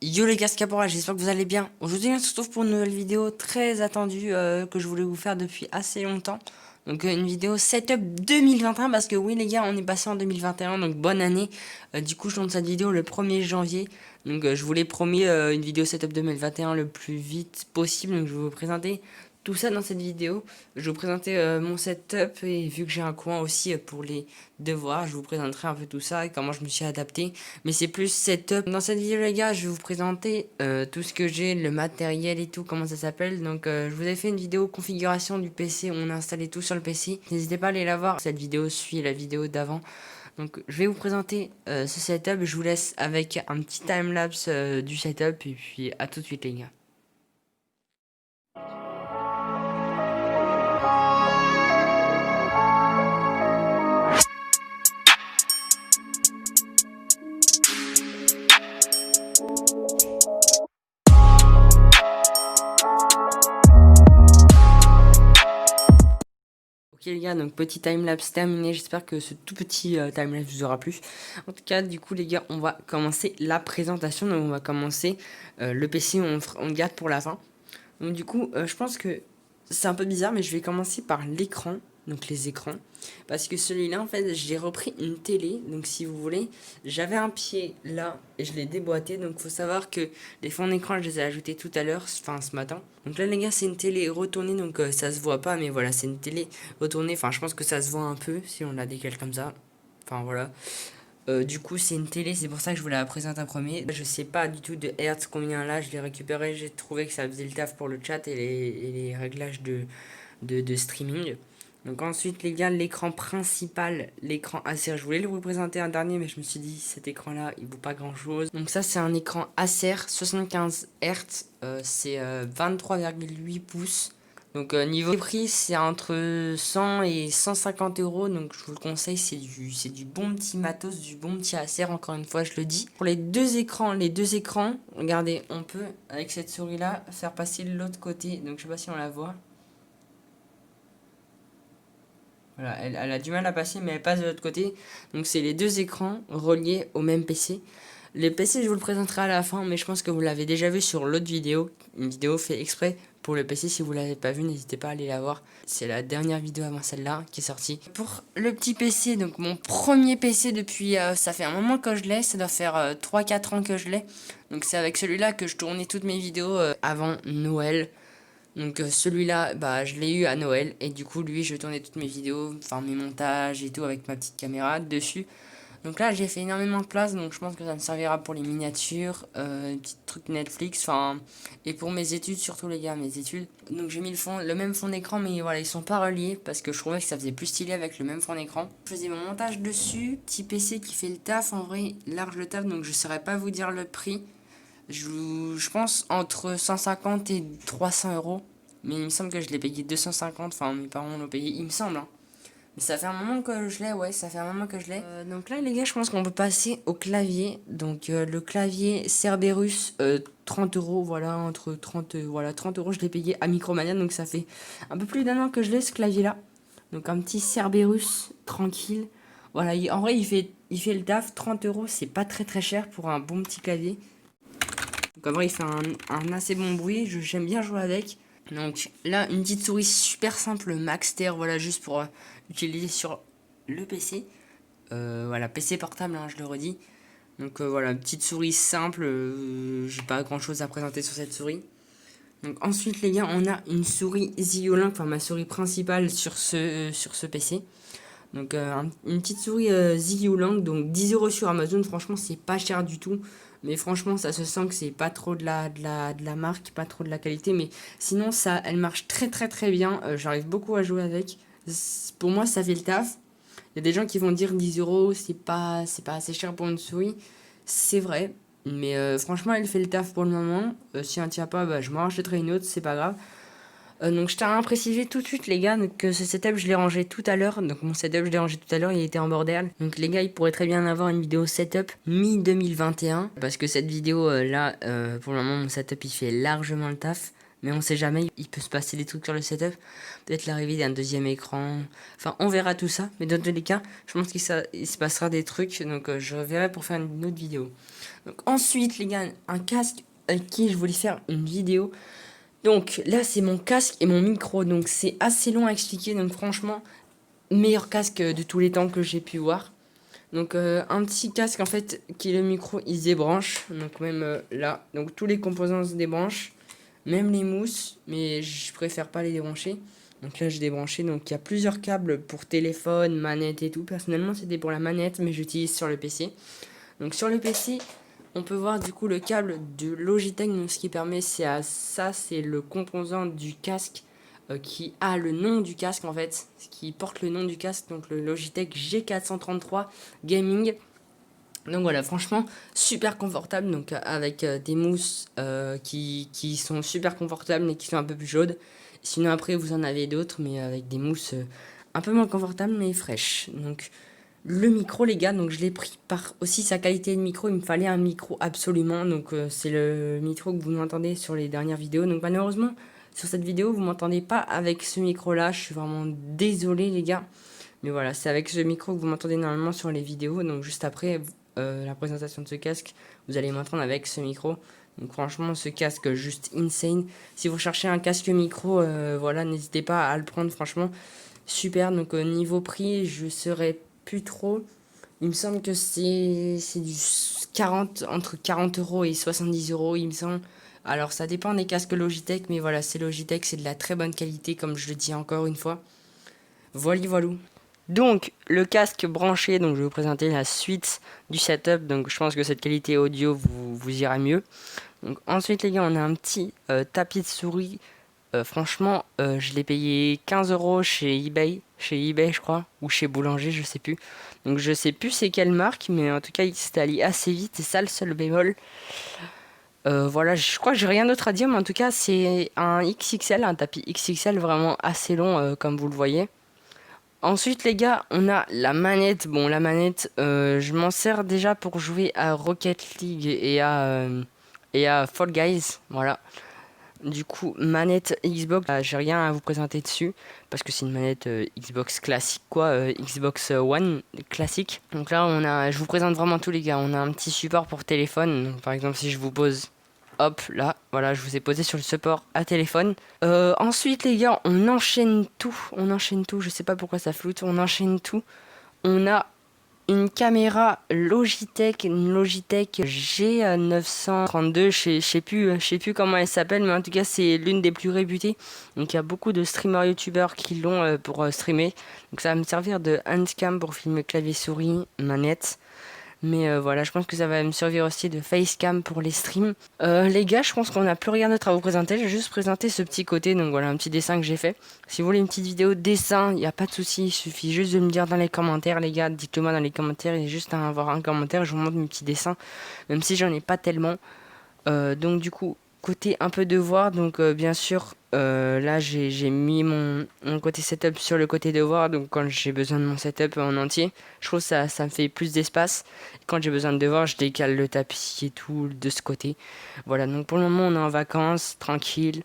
Yo les gars, c'est Capora, j'espère que vous allez bien. Aujourd'hui on se retrouve pour une nouvelle vidéo très attendue que je voulais vous faire depuis assez longtemps. Donc une vidéo setup 2021 parce que oui les gars, on est passé en 2021, donc bonne année. Du coup je tourne cette vidéo le 1er janvier. Donc je vous l'ai promis une vidéo setup 2021 le plus vite possible. Donc je vais vous présenter tout ça dans cette vidéo. Je vais vous présenter mon setup et vu que j'ai un coin aussi pour les devoirs, je vous présenterai un peu tout ça et comment je me suis adapté. Mais c'est plus setup. Dans cette vidéo les gars, je vais vous présenter tout ce que j'ai, le matériel et tout, comment ça s'appelle. Donc je vous ai fait une vidéo configuration du PC où on a installé tout sur le PC. N'hésitez pas à aller la voir. Cette vidéo suit la vidéo d'avant. Donc je vais vous présenter ce setup. Je vous laisse avec un petit timelapse du setup et puis à tout de suite les gars. Ok les gars, donc petit timelapse terminé, j'espère que ce tout petit timelapse vous aura plu. En tout cas, du coup les gars, on va commencer la présentation, donc on va commencer le PC, on le garde pour la fin. Donc du coup, je pense que c'est un peu bizarre, mais je vais commencer par l'écran, donc les écrans. Parce que celui-là, en fait, j'ai repris une télé, donc si vous voulez, j'avais un pied là, et je l'ai déboîté, donc faut savoir que les fonds d'écran, je les ai ajoutés tout à l'heure, enfin ce matin. Donc là les gars, c'est une télé retournée, donc ça se voit pas, mais voilà, c'est une télé retournée, enfin je pense que ça se voit un peu, si on la décale comme ça. Enfin voilà. Du coup, c'est une télé, c'est pour ça que je voulais la présenter en premier. Je sais pas du tout de Hertz combien là, je l'ai récupéré, j'ai trouvé que ça faisait le taf pour le chat et les réglages de streaming. Donc ensuite les gars, l'écran principal, l'écran Acer, je voulais vous présenter un dernier mais je me suis dit cet écran là il vaut pas grand chose. Donc ça c'est un écran Acer 75 Hz, c'est 23,8 pouces. Donc niveau prix c'est entre 100 et 150 euros, donc je vous le conseille, c'est du bon petit matos, du bon petit Acer, encore une fois je le dis. Pour les deux écrans, regardez, on peut avec cette souris là faire passer l'autre côté, donc je sais pas si on la voit. Voilà, elle a du mal à passer, mais elle passe de l'autre côté. Donc c'est les deux écrans reliés au même PC. Le PC, je vous le présenterai à la fin, mais je pense que vous l'avez déjà vu sur l'autre vidéo. Une vidéo fait exprès pour le PC. Si vous l'avez pas vu, n'hésitez pas à aller la voir. C'est la dernière vidéo avant celle-là qui est sortie. Pour le petit PC, donc mon premier PC depuis... ça fait un moment que je l'ai, ça doit faire 3-4 ans que je l'ai. Donc c'est avec celui-là que je tournais toutes mes vidéos avant Noël. Donc celui-là, bah, je l'ai eu à Noël et du coup lui je tournais toutes mes vidéos, enfin mes montages et tout avec ma petite caméra dessus. Donc là j'ai fait énormément de place, donc je pense que ça me servira pour les miniatures, petits trucs Netflix, enfin et pour mes études surtout les gars, mes études. Donc j'ai mis le même fond d'écran, mais voilà ils sont pas reliés parce que je trouvais que ça faisait plus stylé avec le même fond d'écran. Je faisais mon montage dessus, petit PC qui fait le taf, en vrai large le taf, donc je saurais pas vous dire le prix. Je pense entre 150 et 300 euros. Mais il me semble que je l'ai payé 250. Enfin, mes parents l'ont payé, il me semble. Hein. Mais ça fait un moment que je l'ai, ouais, ça fait un moment que je l'ai. Donc là, les gars, je pense qu'on peut passer au clavier. Donc le clavier Cerberus, 30 euros, voilà, entre 30, voilà, 30 euros, je l'ai payé à Micromania. Donc ça fait un peu plus d'un an que je l'ai, ce clavier-là. Donc un petit Cerberus, tranquille. Voilà, en vrai, il fait le taf. 30 euros, c'est pas très très cher pour un bon petit clavier. Donc en vrai il fait un assez bon bruit, j'aime bien jouer avec. Donc là une petite souris super simple Maxter, voilà juste pour utiliser sur le PC. Voilà PC portable hein, je le redis. Donc voilà petite souris simple, j'ai pas grand chose à présenter sur cette souris. Donc ensuite les gars on a une souris Xiaolink, enfin ma souris principale sur ce PC. Donc une petite souris Xiaolink, donc 10 euros sur Amazon, franchement c'est pas cher du tout. Mais franchement ça se sent que c'est pas trop de la marque, pas trop de la qualité. Mais sinon ça, elle marche très très très bien, j'arrive beaucoup à jouer avec. Pour moi ça fait le taf. Il y a des gens qui vont dire 10 euros c'est pas assez cher pour une souris. C'est vrai. Mais franchement elle fait le taf pour le moment. Si elle ne tient pas, bah, je m'en rachèterai une autre, c'est pas grave. Donc je tiens à préciser tout de suite les gars que ce setup je l'ai rangé tout à l'heure. Donc mon setup je l'ai rangé tout à l'heure, il était en bordel. Donc les gars il pourrait très bien avoir une vidéo setup mi-2021. Parce que cette vidéo là pour le moment mon setup il fait largement le taf. Mais on sait jamais, il peut se passer des trucs sur le setup. Peut-être l'arrivée d'un deuxième écran. Enfin, on verra tout ça. Mais dans tous les cas, je pense qu'il se passera des trucs. Donc, je reverrai pour faire une autre vidéo. Donc, ensuite, les gars, un casque avec qui je voulais faire une vidéo. Donc, là, c'est mon casque et mon micro. Donc, c'est assez long à expliquer. Donc, franchement, meilleur casque de tous les temps que j'ai pu voir. Donc un petit casque en fait qui le micro il se débranche, donc même là, donc tous les composants se débranchent, même les mousses, mais je préfère pas les débrancher. Donc là j'ai débranché, donc il y a plusieurs câbles pour téléphone, manette et tout. Personnellement c'était pour la manette, mais j'utilise sur le PC. Donc sur le PC, on peut voir du coup le câble de Logitech, donc ce qui permet c'est le composant du casque qui a le nom du casque en fait, qui porte le nom du casque, donc le Logitech G433 Gaming. Donc voilà, franchement, super confortable, donc avec des mousses qui sont super confortables mais qui sont un peu plus chaudes. Sinon après vous en avez d'autres, mais avec des mousses un peu moins confortables mais fraîches. Donc le micro les gars, donc je l'ai pris par aussi sa qualité de micro, il me fallait un micro absolument, donc c'est le micro que vous m'entendez sur les dernières vidéos. Donc malheureusement sur cette vidéo vous m'entendez pas avec ce micro là, je suis vraiment désolé les gars. Mais voilà, c'est avec ce micro que vous m'entendez normalement sur les vidéos, donc juste après la présentation de ce casque, vous allez m'entendre avec ce micro. Donc franchement ce casque juste insane. Si vous cherchez un casque micro, voilà, n'hésitez pas à le prendre, franchement super. Donc au niveau prix, je serais plus trop. Il me semble que c'est du 40 entre 40 euros et 70 euros, il me semble. Alors ça dépend des casques Logitech, mais voilà, c'est Logitech, c'est de la très bonne qualité, comme je le dis encore une fois. Voilà, voilà. Donc le casque branché, donc je vais vous présenter la suite du setup. Donc je pense que cette qualité audio vous ira mieux. Donc ensuite les gars, on a un petit tapis de souris. Franchement, je l'ai payé 15 euros chez eBay je crois, ou chez Boulanger, je sais plus. Donc je sais plus c'est quelle marque, mais en tout cas il s'est allé assez vite, c'est ça le seul bémol. Voilà, je crois que j'ai rien d'autre à dire, mais en tout cas c'est un XXL, un tapis XXL vraiment assez long comme vous le voyez. Ensuite les gars, on a la manette. Bon la manette, je m'en sers déjà pour jouer à Rocket League et à Fall Guys, voilà. Du coup, manette Xbox, j'ai rien à vous présenter dessus parce que c'est une manette Xbox classique quoi, Xbox One classique. Donc là, je vous présente vraiment tous les gars. On a un petit support pour téléphone. Donc, par exemple, si je vous pose, hop, là, voilà, je vous ai posé sur le support à téléphone. Ensuite, les gars, on enchaîne tout. Je sais pas pourquoi ça floute. On enchaîne tout. On a une caméra Logitech, une Logitech G932, je sais plus comment elle s'appelle, mais en tout cas c'est l'une des plus réputées. Donc il y a beaucoup de streamers youtubeurs qui l'ont pour streamer. Donc ça va me servir de handcam pour filmer clavier souris, manette. Mais voilà, je pense que ça va me servir aussi de facecam pour les streams. Les gars, je pense qu'on n'a plus rien d'autre à vous présenter. Je vais juste présenter ce petit côté. Donc voilà, un petit dessin que j'ai fait. Si vous voulez une petite vidéo dessin, il n'y a pas de souci. Il suffit juste de me dire dans les commentaires, les gars. Dites-le moi dans les commentaires. Il y a juste à avoir un commentaire. Je vous montre mes petits dessins. Même si j'en ai pas tellement. Donc du coup, côté un peu devoir, donc bien sûr, là j'ai mis mon côté setup sur le côté devoir, donc quand j'ai besoin de mon setup en entier, je trouve ça me fait plus d'espace. Quand j'ai besoin de devoir, je décale le tapis et tout de ce côté. Voilà, donc pour le moment on est en vacances, tranquille.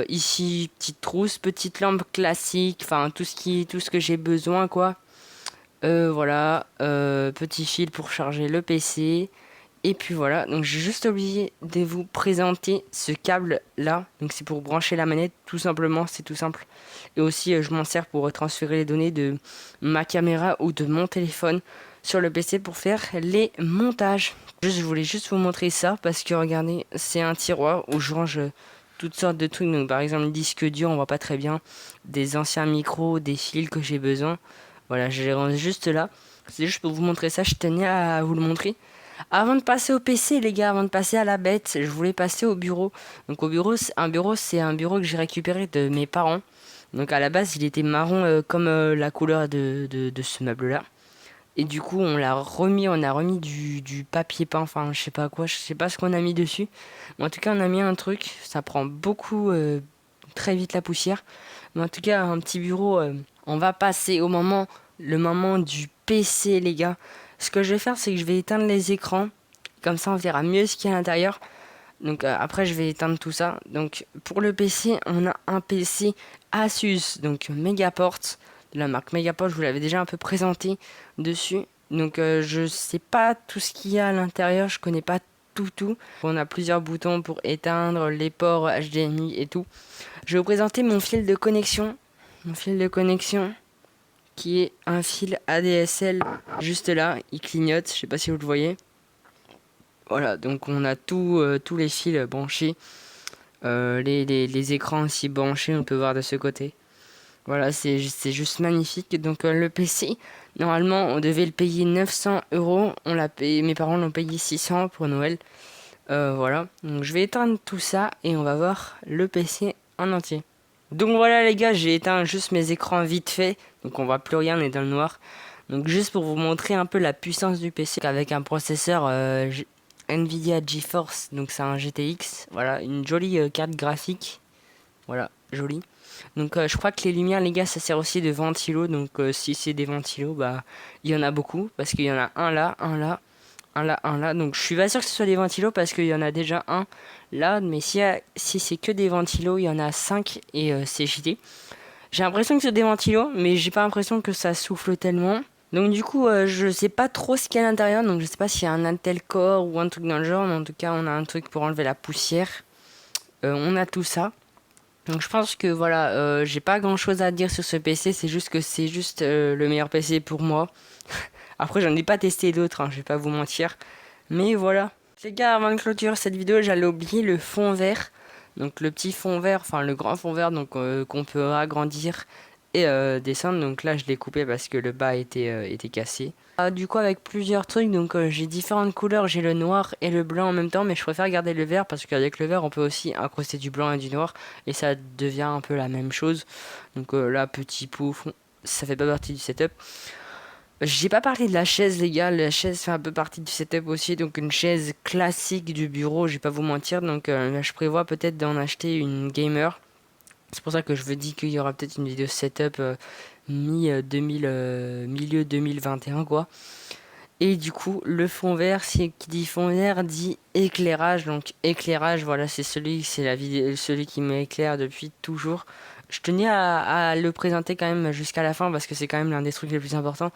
Ici, petite trousse, petite lampe classique, enfin tout ce que j'ai besoin quoi. Voilà, petit fil pour charger le PC. Et puis voilà, donc j'ai juste oublié de vous présenter ce câble là. Donc c'est pour brancher la manette, tout simplement, c'est tout simple. Et aussi je m'en sers pour transférer les données de ma caméra ou de mon téléphone sur le PC pour faire les montages. Je voulais juste vous montrer ça parce que regardez, c'est un tiroir où je range toutes sortes de trucs. Donc par exemple le disque dur, on voit pas très bien, des anciens micros, des fils que j'ai besoin. Voilà, je les range juste là. C'est juste pour vous montrer ça, je tenais à vous le montrer. Avant de passer au PC, les gars, avant de passer à la bête, je voulais passer au bureau. Donc au bureau, c'est un bureau que j'ai récupéré de mes parents. Donc à la base, il était marron comme la couleur de ce meuble-là. Et du coup, on a remis du papier peint, enfin je sais pas quoi, je sais pas ce qu'on a mis dessus. Mais en tout cas, on a mis un truc, ça prend beaucoup, très vite la poussière. Mais en tout cas, un petit bureau, on va passer le moment du PC, les gars. Ce que je vais faire, c'est que je vais éteindre les écrans. Comme ça, on verra mieux ce qu'il y a à l'intérieur. Donc après je vais éteindre tout ça. Donc pour le PC, on a un PC Asus, donc Megaport, de la marque Megaport, je vous l'avais déjà un peu présenté dessus. Donc je sais pas tout ce qu'il y a à l'intérieur, je connais pas tout. On a plusieurs boutons pour éteindre les ports HDMI et tout. Je vais vous présenter mon fil de connexion. Mon fil de connexion qui est un fil ADSL juste là, il clignote, je sais pas si vous le voyez. Voilà, donc on a tous les fils branchés, les écrans aussi branchés, on peut voir de ce côté. Voilà, c'est juste magnifique. Donc le PC, normalement on devait le payer 900 €, on l'a payé, mes parents l'ont payé 600 pour Noël. Voilà, donc je vais éteindre tout ça et on va voir le PC en entier. Donc voilà les gars, j'ai éteint juste mes écrans vite fait, donc on voit plus rien, on est dans le noir. Donc juste pour vous montrer un peu la puissance du PC avec un processeur Nvidia GeForce, donc c'est un GTX, voilà, une jolie carte graphique, voilà, jolie. Donc je crois que les lumières les gars ça sert aussi de ventilo, donc si c'est des ventilos, bah il y en a beaucoup, parce qu'il y en a un là, un là, un là, un là, donc je suis pas sûr que ce soit des ventilos parce qu'il y en a déjà un là, mais si c'est que des ventilos, il y en a 5 et c'est JT. J'ai l'impression que c'est des ventilos, mais j'ai pas l'impression que ça souffle tellement. Donc du coup, je sais pas trop ce qu'il y a à l'intérieur, donc je sais pas s'il y a un Intel Core ou un truc dans le genre, mais en tout cas, on a un truc pour enlever la poussière. On a tout ça. Donc je pense que voilà, j'ai pas grand chose à dire sur ce PC, c'est juste que c'est juste le meilleur PC pour moi. Après, j'en ai pas testé d'autres, hein, je vais pas vous mentir. Mais voilà. Les gars, avant de clôturer cette vidéo, j'allais oublier le fond vert. Donc le petit fond vert, enfin le grand fond vert, donc qu'on peut agrandir et descendre. Donc là, je l'ai coupé parce que le bas était cassé. Du coup, avec plusieurs trucs, donc j'ai différentes couleurs. J'ai le noir et le blanc en même temps, mais je préfère garder le vert parce qu'avec le vert, on peut aussi incruster du blanc et du noir et ça devient un peu la même chose. Donc là, petit pouf, ça fait pas partie du setup. J'ai pas parlé de la chaise les gars, la chaise fait un peu partie du setup aussi, donc une chaise classique du bureau, je vais pas vous mentir, donc là, je prévois peut-être d'en acheter une gamer. C'est pour ça que je vous dis qu'il y aura peut-être une vidéo setup milieu 2021 quoi. Et du coup, le fond vert, c'est qui dit fond vert dit éclairage, donc éclairage, voilà, c'est la vidéo, celui qui m'éclaire depuis toujours. Je tenais à le présenter quand même jusqu'à la fin parce que c'est quand même l'un des trucs les plus importants.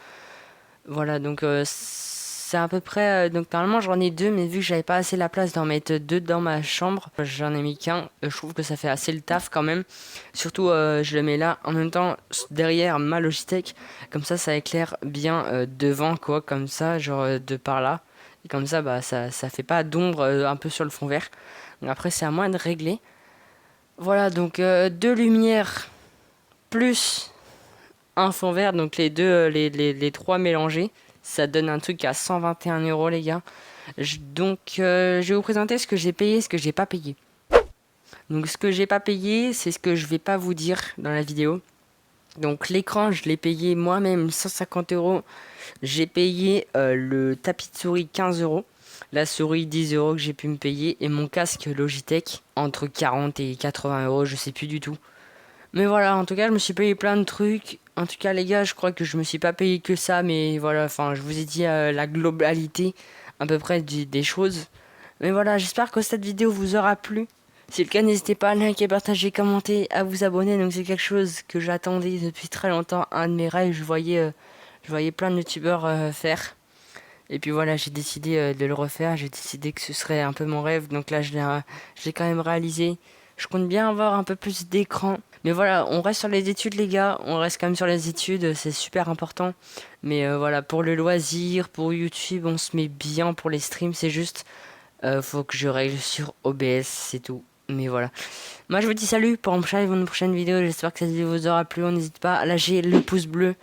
Voilà, donc c'est à peu près. Donc normalement j'en ai deux, mais vu que j'avais pas assez la place d'en mettre deux dans ma chambre, j'en ai mis qu'un. Je trouve que ça fait assez le taf quand même. Surtout, je le mets là en même temps derrière ma Logitech. Comme ça éclaire bien devant, quoi, comme ça, genre de par là. Et comme ça, bah ça fait pas d'ombre un peu sur le fond vert. Donc après, c'est à moi de régler. Voilà, donc deux lumières plus un fond vert, donc les deux, les trois mélangés, ça donne un truc à 121 € les gars. Donc je vais vous présenter ce que j'ai payé et ce que j'ai pas payé. Donc ce que j'ai pas payé, c'est ce que je vais pas vous dire dans la vidéo. Donc l'écran, je l'ai payé moi-même 150 €. J'ai payé le tapis de souris 15 €. La souris 10 € que j'ai pu me payer. Et mon casque Logitech entre 40 et 80 €, je sais plus du tout. Mais voilà, en tout cas, je me suis payé plein de trucs. En tout cas, les gars, je crois que je me suis pas payé que ça, mais voilà, enfin, je vous ai dit la globalité à peu près des choses. Mais voilà, j'espère que cette vidéo vous aura plu. Si c'est le cas, n'hésitez pas à liker, partager, commenter, à vous abonner. Donc c'est quelque chose que j'attendais depuis très longtemps, un de mes rêves. Je voyais plein de youtubeurs faire. Et puis voilà, j'ai décidé de le refaire. J'ai décidé que ce serait un peu mon rêve. Donc là, je l'ai quand même réalisé. Je compte bien avoir un peu plus d'écran. Mais voilà, on reste sur les études les gars, on reste quand même sur les études, c'est super important. Mais voilà, pour le loisir, pour YouTube, on se met bien pour les streams, c'est juste, faut que je règle sur OBS, c'est tout. Mais voilà. Moi je vous dis salut pour une prochaine vidéo, j'espère que cette vidéo vous aura plu, on n'hésite pas à lâcher le pouce bleu,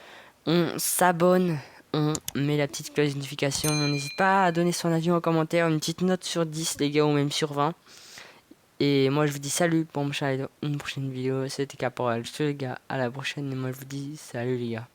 on s'abonne, on met la petite cloche de notification, on n'hésite pas à donner son avis en commentaire, une petite note sur 10 les gars, ou même sur 20. Et moi je vous dis salut pour une prochaine vidéo. C'était Caporal, les gars, à la prochaine. Et moi je vous dis salut les gars.